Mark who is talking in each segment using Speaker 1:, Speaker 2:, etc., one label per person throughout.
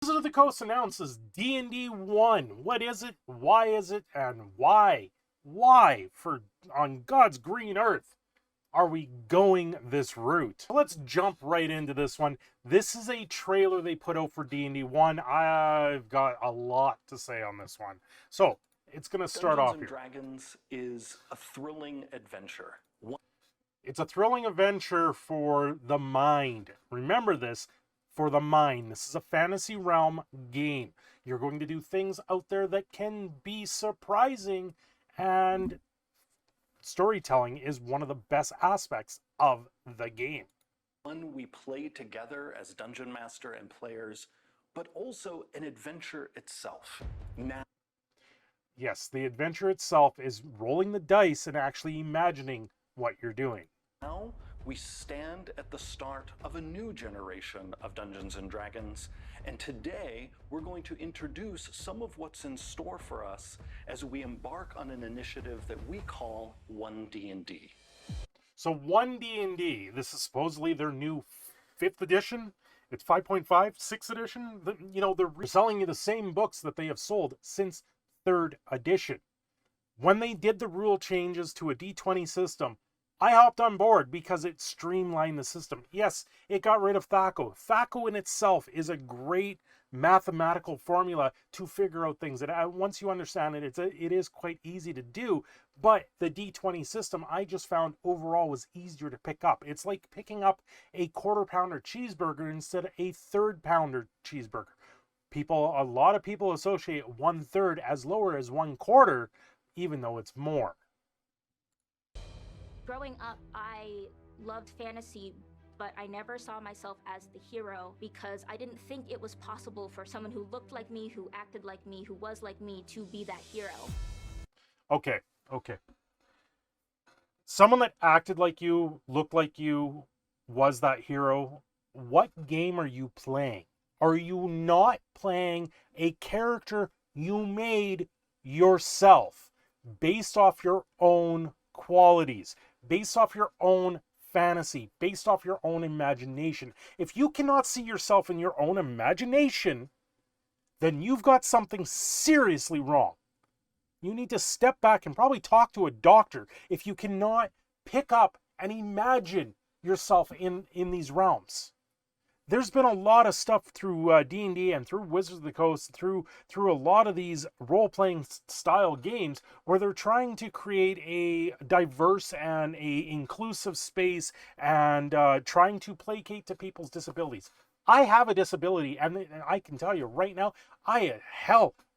Speaker 1: Wizards of the Coast announces D&D 1. What is it? Why is it? And why? Why, for on God's green earth, are we going this route? Let's jump right into this one. This is a trailer they put out for D&D 1. I've got a lot to say on this one. So, it's going to start off here.
Speaker 2: Dungeons & Dragons is a thrilling adventure.
Speaker 1: It's a thrilling adventure for the mind. Remember this, for the mind. This is a fantasy realm game. You're going to do things out there that can be surprising, and storytelling is one of the best aspects of the game.
Speaker 2: One we play together as dungeon master and players, but also an adventure itself. Now,
Speaker 1: yes, the adventure itself is rolling the dice and actually imagining what you're doing.
Speaker 2: Now we stand at the start of a new generation of Dungeons & Dragons, and today we're going to introduce some of what's in store for us as we embark on an initiative that we call OneDND.
Speaker 1: So OneDND, this is supposedly their new 5th edition. It's 5.5, 6th edition. You know, they're selling you the same books that they have sold since 3rd edition. When they did the rule changes to a D20 system, I hopped on board because it streamlined the system. Yes, it got rid of THRU. THRU in itself is a great mathematical formula to figure out things. And once you understand it, it is quite easy to do. But the D20 system, I just found overall was easier to pick up. It's like picking up a quarter-pounder cheeseburger instead of a third-pounder cheeseburger. A lot of people associate 1/3 as lower as 1/4, even though it's more.
Speaker 3: Growing up, I loved fantasy, but I never saw myself as the hero because I didn't think it was possible for someone who looked like me, who acted like me, who was like me, to be that hero.
Speaker 1: Okay. Someone that acted like you, looked like you, was that hero. What game are you playing? Are you not playing a character you made yourself based off your own qualities, based off your own fantasy, based off your own imagination? If you cannot see yourself in your own imagination, then you've got something seriously wrong. You need to step back and probably talk to a doctor if you cannot pick up and imagine yourself in these realms. There's been a lot of stuff through D&D and through Wizards of the Coast, through a lot of these role-playing style games where they're trying to create a diverse and a inclusive space and trying to placate to people's disabilities. I have a disability, and I can tell you right now,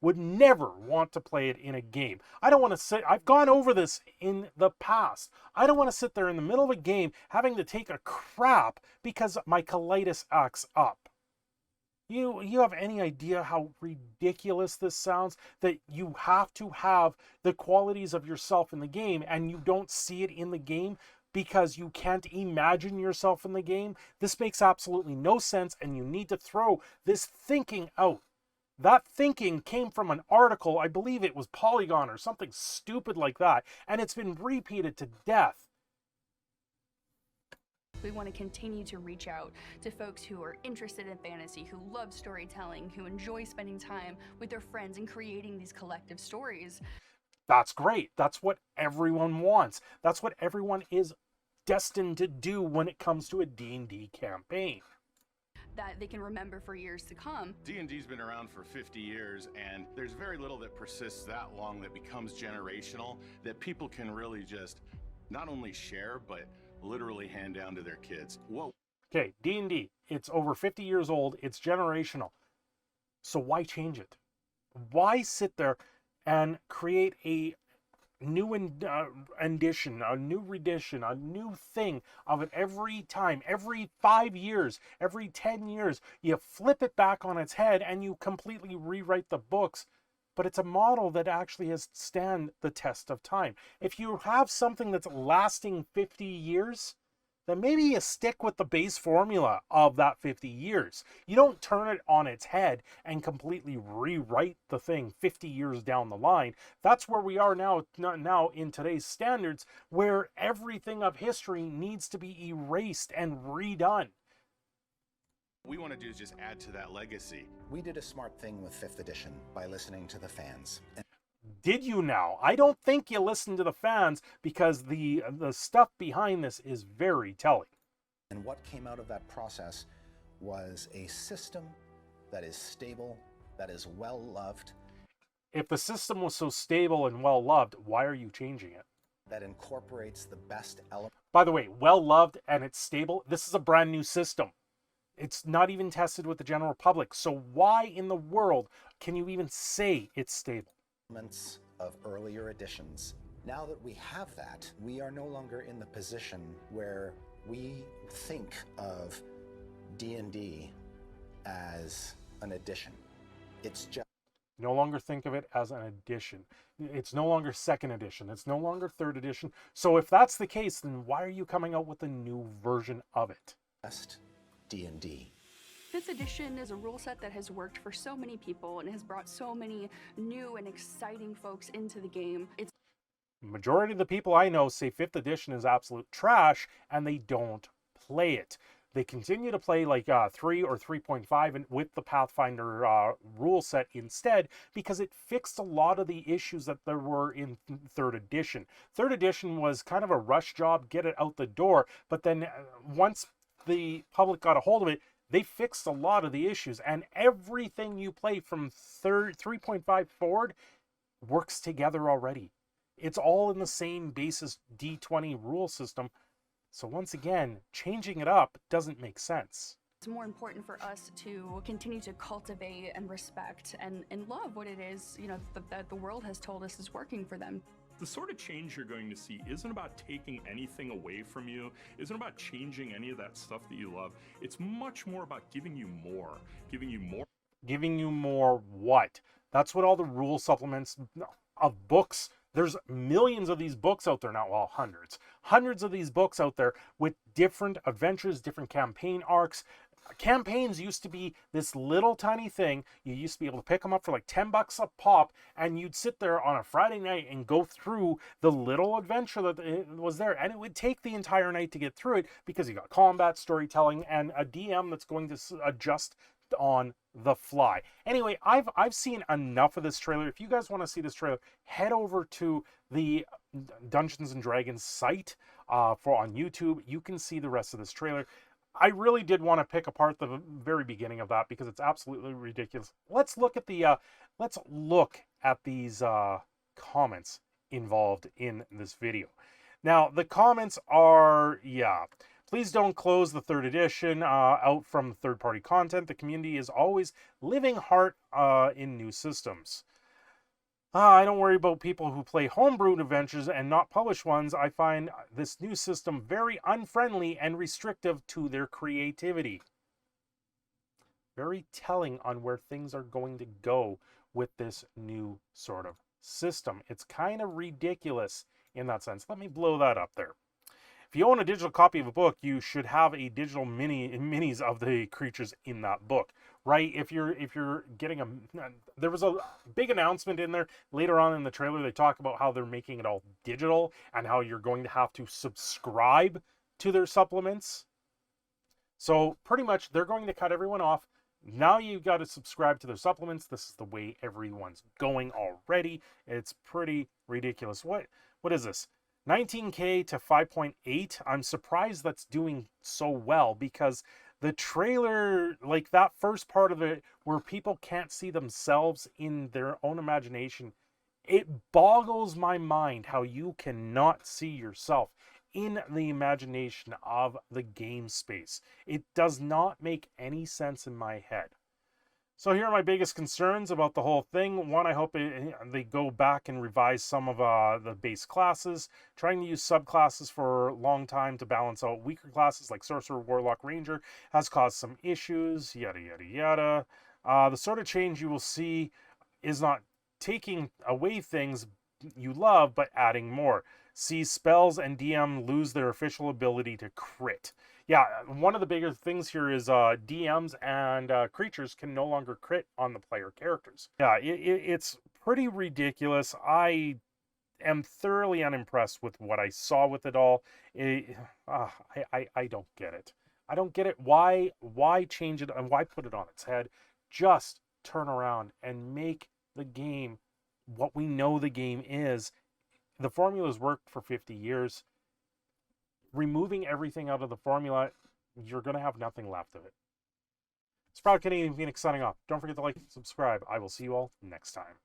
Speaker 1: would never want to play it in a game. I don't want to sit, I've gone over this in the past. I don't want to sit there in the middle of a game having to take a crap because my colitis acts up. You have any idea how ridiculous this sounds? That you have to have the qualities of yourself in the game and you don't see it in the game because you can't imagine yourself in the game? This makes absolutely no sense, and you need to throw this thinking out. That thinking came from an article, I believe it was Polygon or something stupid like that, and it's been repeated to death.
Speaker 4: We want to continue to reach out to folks who are interested in fantasy, who love storytelling, who enjoy spending time with their friends and creating these collective stories.
Speaker 1: That's great. That's what everyone wants. That's what everyone is destined to do when it comes to a D&D campaign.
Speaker 4: That they can remember for years to come.
Speaker 5: D&D's been around for 50 years, and there's very little that persists that long that becomes generational, that people can really just not only share, but literally hand down to their kids. Whoa.
Speaker 1: Okay, D&D, it's over 50 years old, it's generational. So why change it? Why sit there and create a new edition, a new rendition, a new thing of it every time, every 5 years, every 10 years? You flip it back on its head and you completely rewrite the books. But it's a model that actually has stand the test of time. If you have something that's lasting 50 years, then maybe you stick with the base formula of that 50 years. You don't turn it on its head and completely rewrite the thing 50 years down the line. That's where we are now in today's standards, where everything of history needs to be erased and redone.
Speaker 5: We want to do is just add to that legacy.
Speaker 6: We did a smart thing with 5th edition by listening to the fans.
Speaker 1: Did you now? I don't think you listened to the fans, because the stuff behind this is very telling.
Speaker 6: And what came out of that process was a system that is stable, that is well loved,
Speaker 1: If the system was so stable and well loved, why are you changing it?
Speaker 6: that incorporates the best elements.
Speaker 1: By the way, well loved and it's stable. This is a brand new system. It's not even tested with the general public. So why in the world can you even say it's stable?
Speaker 6: Of earlier editions. Now that we have that, we are no longer in the position where we think of D&D as an addition. It's just
Speaker 1: No longer think of it as an edition. It's no longer second edition. It's no longer third edition. So if that's the case, then why are you coming out with a new version of it?
Speaker 6: just D&D.
Speaker 4: 5th edition is a rule set that has worked for so many people and has brought so many new and exciting folks into the game. It's
Speaker 1: Majority of the people I know say 5th edition is absolute trash and they don't play it. They continue to play like 3 or 3.5 and with the Pathfinder rule set instead, because it fixed a lot of the issues that there were in 3rd edition. 3rd edition was kind of a rush job, get it out the door, but then once the public got a hold of it, they fixed a lot of the issues, and everything you play from 3.5 forward works together already. It's all in the same basis D20 rule system. So once again, changing it up doesn't make sense.
Speaker 4: It's more important for us to continue to cultivate and respect and love what it is, you know, that the world has told us is working for them.
Speaker 7: The sort of change you're going to see isn't about taking anything away from you, isn't about changing any of that stuff that you love. It's much more about giving you more, giving you more.
Speaker 1: Giving you more what? That's what all the rule supplements of books, there's millions of these books out there now, well, hundreds of these books out there with different adventures, different campaign arcs. Campaigns used to be this little tiny thing. You used to be able to pick them up for like $10 a pop, and you'd sit there on a Friday night and go through the little adventure that was there, and it would take the entire night to get through it, because you got combat, storytelling, and a DM that's going to adjust on the fly. Anyway, I've seen enough of this trailer. If you guys want to see this trailer, head over to the Dungeons and Dragons site for on YouTube. You can see the rest of this trailer. I really did want to pick apart the very beginning of that because it's absolutely ridiculous. Let's look at the these comments involved in this video. Now, the comments are, please don't close the 3rd edition out from the third-party content. The community is always living hard in new systems. I don't worry about people who play homebrewed adventures and not published ones. I find this new system very unfriendly and restrictive to their creativity. Very telling on where things are going to go with this new sort of system. It's kind of ridiculous in that sense. Let me blow that up there. If you own a digital copy of a book, you should have a digital minis of the creatures in that book, right? If you're getting there was a big announcement in there later on in the trailer. They talk about how they're making it all digital and how you're going to have to subscribe to their supplements. So pretty much they're going to cut everyone off. Now you've got to subscribe to their supplements. This is the way everyone's going already. It's pretty ridiculous. What is this? 19K to 5.8. I'm surprised that's doing so well, because the trailer, like that first part of it where people can't see themselves in their own imagination, it boggles my mind how you cannot see yourself in the imagination of the game space. It does not make any sense in my head. So here are my biggest concerns about the whole thing. One, I hope they go back and revise some of the base classes. Trying to use subclasses for a long time to balance out weaker classes like Sorcerer, Warlock, Ranger has caused some issues, yada, yada, yada. The sort of change you will see is not taking away things you love, but adding more. See, spells and DM lose their official ability to crit. Yeah, one of the bigger things here is DMs and creatures can no longer crit on the player characters. Yeah, it's pretty ridiculous. I am thoroughly unimpressed with what I saw with it all. I don't get it. I don't get it. Why change it and why put it on its head? Just turn around and make the game what we know the game is. The formula's worked for 50 years. Removing everything out of the formula, you're going to have nothing left of it. It's Proud Canadian Phoenix signing off. Don't forget to like and subscribe. I will see you all next time.